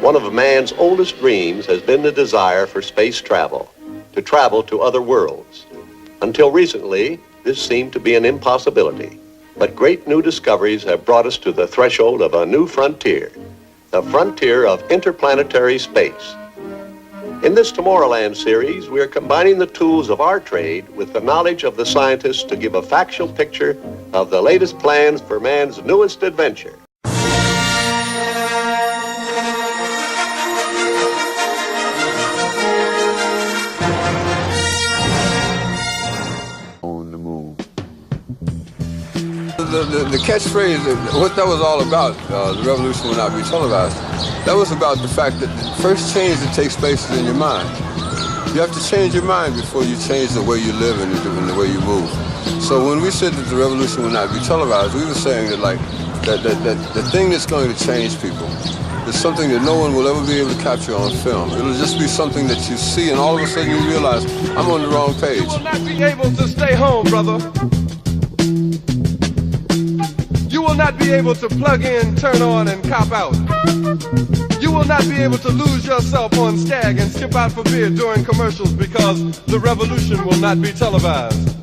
One of man's oldest dreams has been the desire for space travel, to travel to other worlds. Until recently, this seemed to be an impossibility. But great new discoveries have brought us to the threshold of a new frontier, the frontier of interplanetary space. In this Tomorrowland series, we are combining the tools of our trade with the knowledge of the scientists to give a factual picture of the latest plans for man's newest adventure. The catchphrase, what that was all about, the revolution will not be televised, that was about the fact that the first change that takes place is in your mind. You have to change your mind before you change the way you live and the way you move. So when we said that the revolution will not be televised, we were saying that the thing that's going to change people is something that no one will ever be able to capture on film. It'll just be something that you see and all of a sudden you realize, I'm on the wrong page. You will not be able to stay home, brother. You will not be able to plug in, turn on, and cop out. You will not be able to lose yourself on Skag and skip out for beer during commercials because the revolution will not be televised.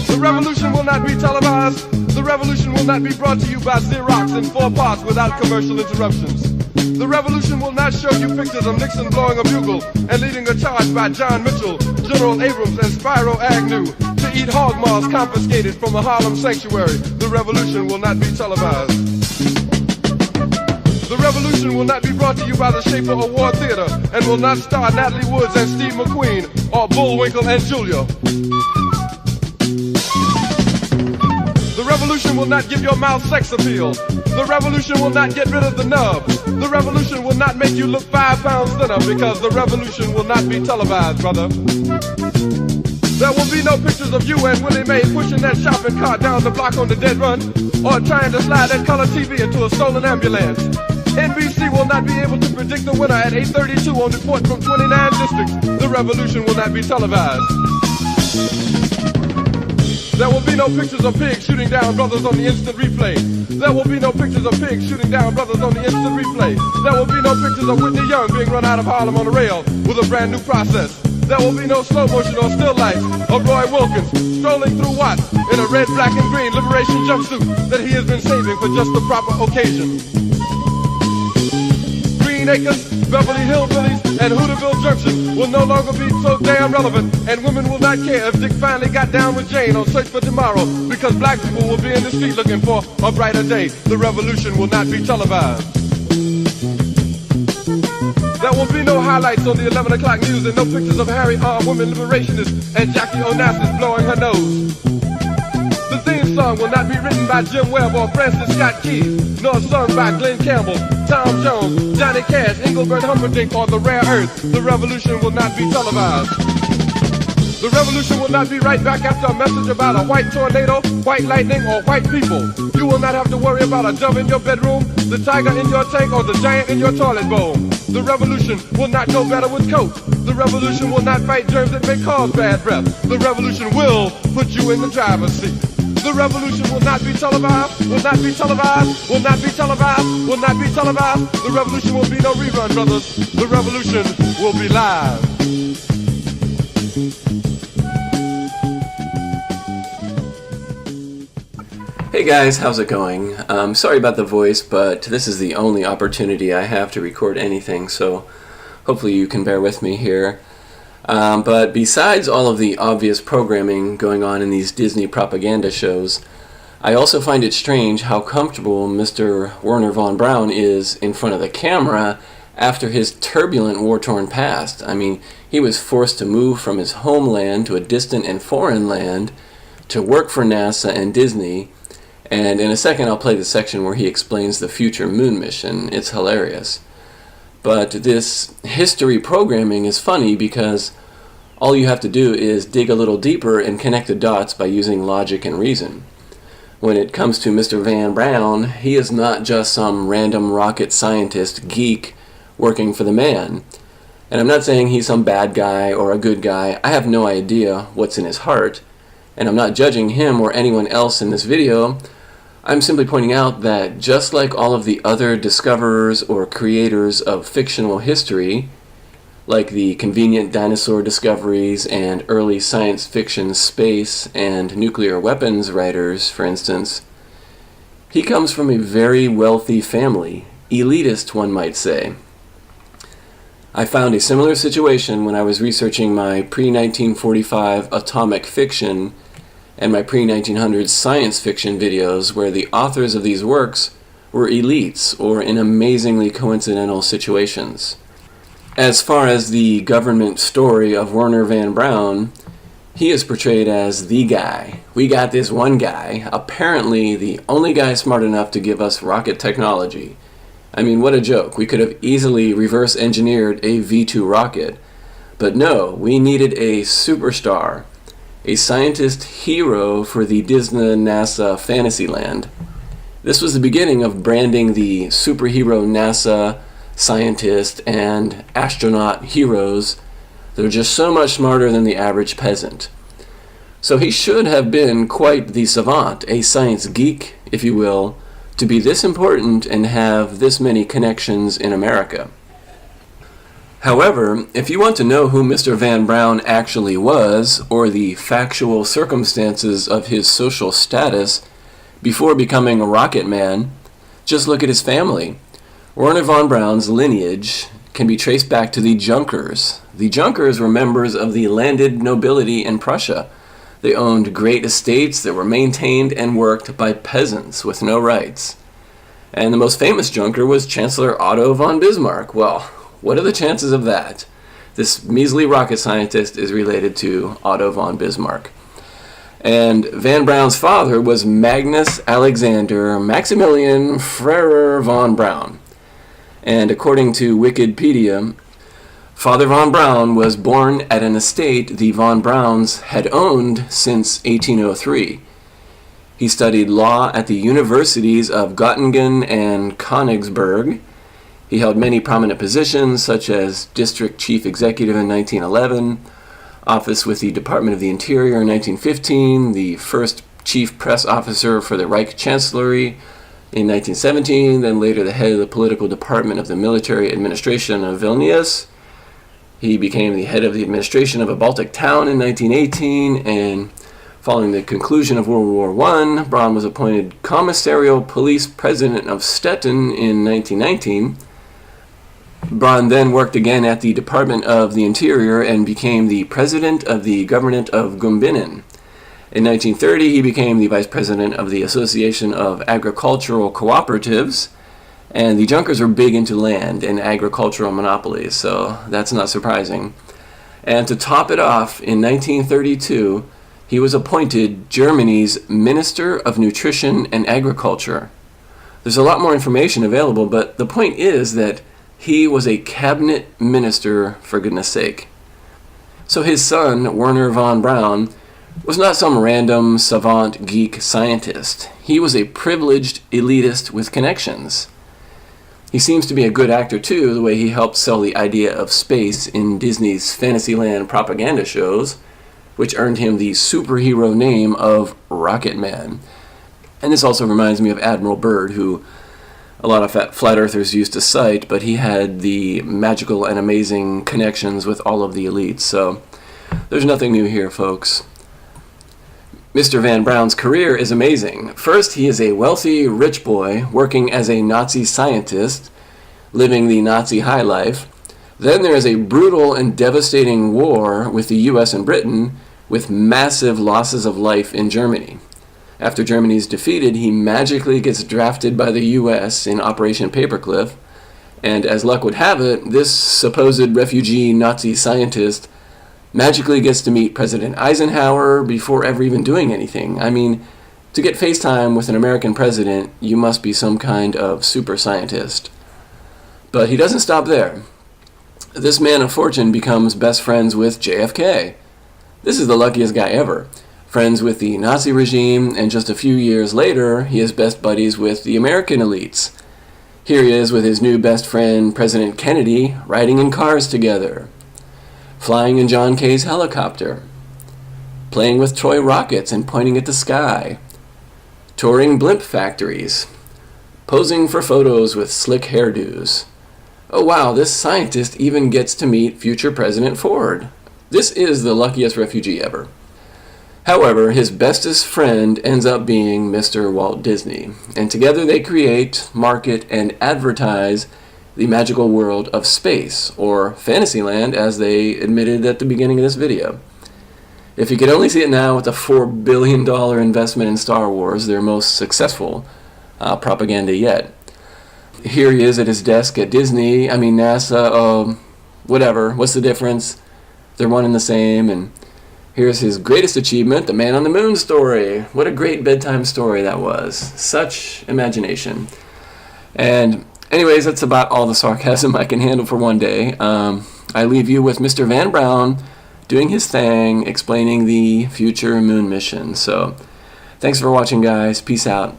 The revolution will not be televised. The revolution will not be brought to you by Xerox in 4 parts without commercial interruptions. The revolution will not show you pictures of Nixon blowing a bugle and leading a charge by John Mitchell, General Abrams, and Spyro Agnew to eat hog maws confiscated from a Harlem sanctuary. The revolution will not be televised. The revolution will not be brought to you by the Schaefer Award Theater and will not star Natalie Woods and Steve McQueen or Bullwinkle and Julia. The revolution will not give your mouth sex appeal. The revolution will not get rid of the nub. The revolution will not make you look 5 pounds thinner because the revolution will not be televised, brother. There will be no pictures of you and Willie Mae pushing that shopping cart down the block on the dead run or trying to slide that color TV into a stolen ambulance. NBC will not be able to predict the winner at 8:32 on report from 29 districts. The revolution will not be televised. There will be no pictures of pigs shooting down brothers on the instant replay. There will be no pictures of pigs shooting down brothers on the instant replay. There will be no pictures of Whitney Young being run out of Harlem on a rail with a brand new process. There will be no slow motion or still life of Roy Wilkins strolling through Watts in a red, black, and green liberation jumpsuit that he has been saving for just the proper occasion. Green Acres, Beverly Hillbillies, and Hooterville Junction will no longer be so damn relevant, and women will not care if Dick finally got down with Jane on Search for Tomorrow, because black people will be in the street looking for a brighter day. The revolution will not be televised. There will be no highlights on the 11 o'clock news and no pictures of Harry armed women liberationists and Jackie Onassis blowing her nose. The theme song will not be written by Jim Webb or Francis Scott Key, nor sung by Glenn Campbell, Tom Jones, Johnny Cash, Engelbert Humperdinck, or The Rare Earth. The revolution will not be televised. The revolution will not be right back after a message about a white tornado, white lightning, or white people. You will not have to worry about a dove in your bedroom, the tiger in your tank, or the giant in your toilet bowl. The revolution will not go better with Coke. The revolution will not fight germs that may cause bad breath. The revolution will put you in the driver's seat. The revolution will not be televised, will not be televised, will not be televised, will not be televised. The revolution will be no rerun, brothers. The revolution will be live. Hey guys, how's it going? Sorry about the voice, but this is the only opportunity I have to record anything, so hopefully you can bear with me here. But besides all of the obvious programming going on in these Disney propaganda shows, I also find it strange how comfortable Mr. Wernher Von Braun is in front of the camera after his turbulent war-torn past. I mean, he was forced to move from his homeland to a distant and foreign land to work for NASA and Disney. And in a second I'll play the section where he explains the future moon mission. It's hilarious. But this history programming is funny because all you have to do is dig a little deeper and connect the dots by using logic and reason. When it comes to Mr. Von Braun, he is not just some random rocket scientist geek working for the man. And I'm not saying he's some bad guy or a good guy. I have no idea what's in his heart. And I'm not judging him or anyone else in this video. I'm simply pointing out that just like all of the other discoverers or creators of fictional history, like the convenient dinosaur discoveries and early science fiction space and nuclear weapons writers, for instance, he comes from a very wealthy family, elitist one might say. I found a similar situation when I was researching my pre-1945 atomic fiction and my pre-1900s science fiction videos, where the authors of these works were elites or in amazingly coincidental situations. As far as the government story of Wernher Von Braun, he is portrayed as the guy. We got this one guy, apparently the only guy smart enough to give us rocket technology. I mean, what a joke. We could have easily reverse engineered a V-2 rocket. But no, we needed a superstar, a scientist hero for the Disney NASA Fantasyland. This was the beginning of branding the superhero NASA scientist and astronaut heroes that are just so much smarter than the average peasant. So he should have been quite the savant, a science geek, if you will, to be this important and have this many connections in America. However, if you want to know who Mr. Von Braun actually was, or the factual circumstances of his social status before becoming a rocket man, just look at his family. Wernher Von Braun's lineage can be traced back to the Junkers. The Junkers were members of the landed nobility in Prussia. They owned great estates that were maintained and worked by peasants with no rights. And the most famous Junker was Chancellor Otto von Bismarck. Well, what are the chances of that? This measly rocket scientist is related to Otto von Bismarck. And Von Braun's father was Magnus Alexander Maximilian Wernher Von Braun. And according to Wikipedia, Father Von Braun was born at an estate the Von Brauns had owned since 1803. He studied law at the universities of Göttingen and Königsberg. He held many prominent positions, such as District Chief Executive in 1911, office with the Department of the Interior in 1915, the first Chief Press Officer for the Reich Chancellery in 1917, then later the head of the political department of the military administration of Vilnius. He became the head of the administration of a Baltic town in 1918, and following the conclusion of World War I, Braun was appointed commissarial police president of Stettin in 1919. Braun then worked again at the Department of the Interior and became the president of the Government of Gumbinnen. In 1930, he became the vice president of the Association of Agricultural Cooperatives, and the Junkers were big into land and agricultural monopolies, so that's not surprising. And to top it off, in 1932, he was appointed Germany's Minister of Nutrition and Agriculture. There's a lot more information available, but the point is that he was a cabinet minister, for goodness sake. So his son, Wernher Von Braun, was not some random savant geek scientist. He was a privileged elitist with connections. He seems to be a good actor too, the way he helped sell the idea of space in Disney's Fantasyland propaganda shows, which earned him the superhero name of Rocket Man. And this also reminds me of Admiral Byrd, who a lot of flat earthers used to cite, but he had the magical and amazing connections with all of the elites. So there's nothing new here, folks. Mr. Von Braun's career is amazing. First, he is a wealthy, rich boy working as a Nazi scientist, living the Nazi high life. Then there is a brutal and devastating war with the US and Britain, with massive losses of life in Germany. After Germany is defeated, he magically gets drafted by the US in Operation Paperclip, and as luck would have it, this supposed refugee Nazi scientist magically gets to meet President Eisenhower before ever even doing anything. I mean, to get FaceTime with an American president, you must be some kind of super scientist. But he doesn't stop there. This man of fortune becomes best friends with JFK. This is the luckiest guy ever. Friends with the Nazi regime, and just a few years later, he is best buddies with the American elites. Here he is with his new best friend, President Kennedy, riding in cars together, flying in John K's helicopter, playing with toy rockets and pointing at the sky, touring blimp factories, posing for photos with slick hairdos. Oh wow, this scientist even gets to meet future President Ford. This is the luckiest refugee ever. However, his bestest friend ends up being Mr. Walt Disney, and together they create, market, and advertise the magical world of space, or Fantasyland, as they admitted at the beginning of this video. If you could only see it now with a $4 billion investment in Star Wars, their most successful propaganda yet. Here he is at his desk at Disney, NASA, whatever, what's the difference? They're one and the same, and here's his greatest achievement, the Man on the Moon story. What a great bedtime story that was. Such imagination. And anyways, that's about all the sarcasm I can handle for one day. I leave you with Mr. Von Braun doing his thing, explaining the future moon mission. So, thanks for watching, guys. Peace out.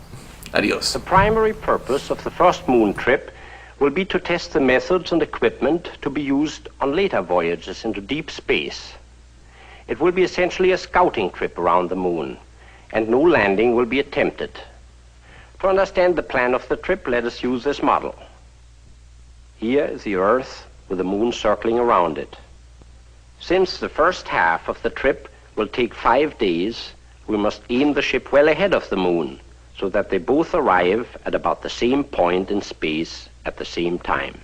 Adios. The primary purpose of the first moon trip will be to test the methods and equipment to be used on later voyages into deep space. It will be essentially a scouting trip around the moon, and no landing will be attempted. To understand the plan of the trip, let us use this model. Here is the Earth with the moon circling around it. Since the first half of the trip will take 5 days, we must aim the ship well ahead of the moon, so that they both arrive at about the same point in space at the same time.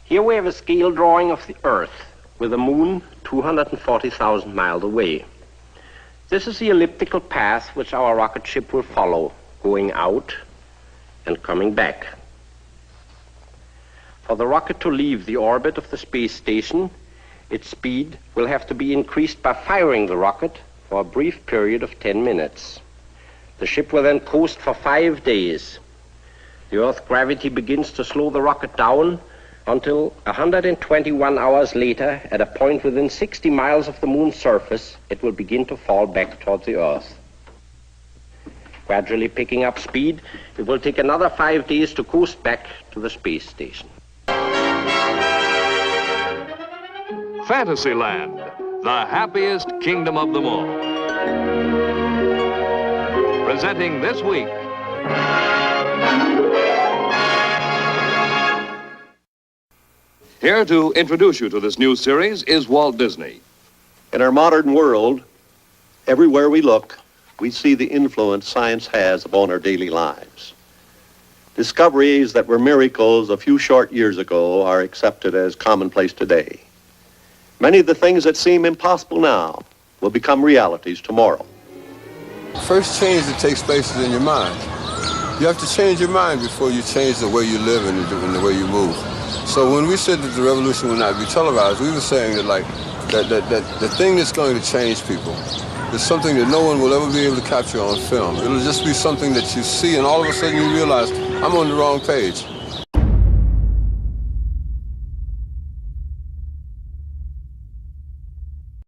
Here we have a scale drawing of the Earth, with the moon 240,000 miles away. This is the elliptical path which our rocket ship will follow, going out and coming back. For the rocket to leave the orbit of the space station, its speed will have to be increased by firing the rocket for a brief period of 10 minutes. The ship will then coast for 5 days. The Earth's gravity begins to slow the rocket down until 121 hours later, at a point within 60 miles of the moon's surface, it will begin to fall back towards the Earth. Gradually picking up speed, it will take another 5 days to coast back to the space station. Fantasyland, the happiest kingdom of them all. Presenting this week. Here to introduce you to this new series is Walt Disney. In our modern world, everywhere we look, we see the influence science has upon our daily lives. Discoveries that were miracles a few short years ago are accepted as commonplace today. Many of the things that seem impossible now will become realities tomorrow. First change that takes place is in your mind. You have to change your mind before you change the way you live and the way you move. So when we said that the revolution will not be televised, we were saying that the thing that's going to change people is something that no one will ever be able to capture on film. It'll just be something that you see, and all of a sudden you realize, I'm on the wrong page.